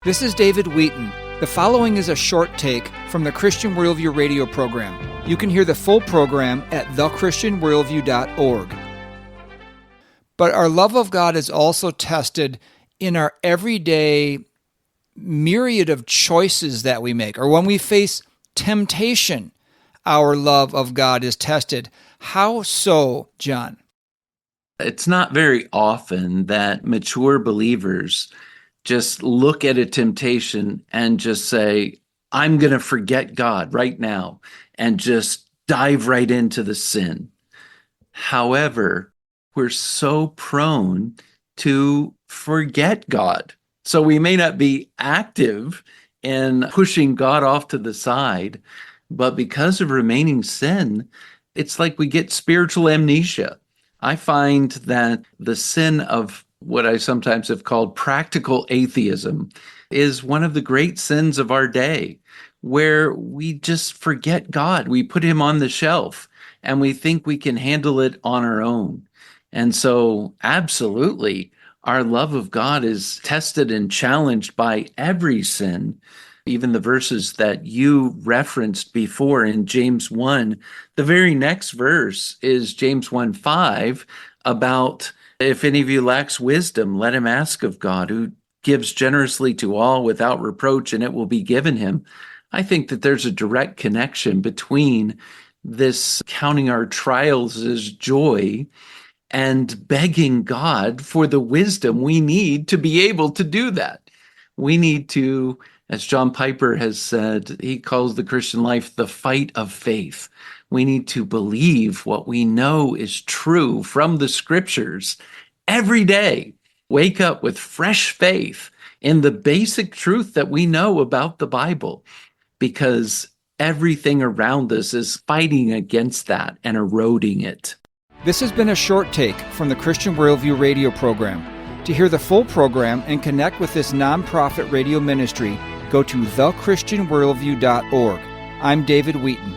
This is David Wheaton. The following is a short take from the Christian Worldview radio program. You can hear the full program at thechristianworldview.org. But our love of God is also tested in our everyday myriad of choices that we make, or when we face temptation, our love of God is tested. How so, John? It's not very often that mature believers just look at a temptation and just say, I'm going to forget God right now and just dive right into the sin. However, we're so prone to forget God. So we may not be active in pushing God off to the side, but because of remaining sin, it's like we get spiritual amnesia. I find that the sin of what I sometimes have called practical atheism is one of the great sins of our day, where we just forget God. We put him on the shelf and we think we can handle it on our own. And so absolutely, our love of God is tested and challenged by every sin. Even the verses that you referenced before in James 1, the very next verse is James 1:5 about, if any of you lacks wisdom, let him ask of God, who gives generously to all without reproach, and it will be given him. I think that there's a direct connection between this counting our trials as joy and begging God for the wisdom we need to be able to do that. We need to, as John Piper has said, he calls the Christian life the fight of faith. We need to believe what we know is true from the scriptures every day. Wake up with fresh faith in the basic truth that we know about the Bible, because everything around us is fighting against that and eroding it. This has been a short take from the Christian Worldview radio program. To hear the full program and connect with this nonprofit radio ministry, go to thechristianworldview.org. I'm David Wheaton.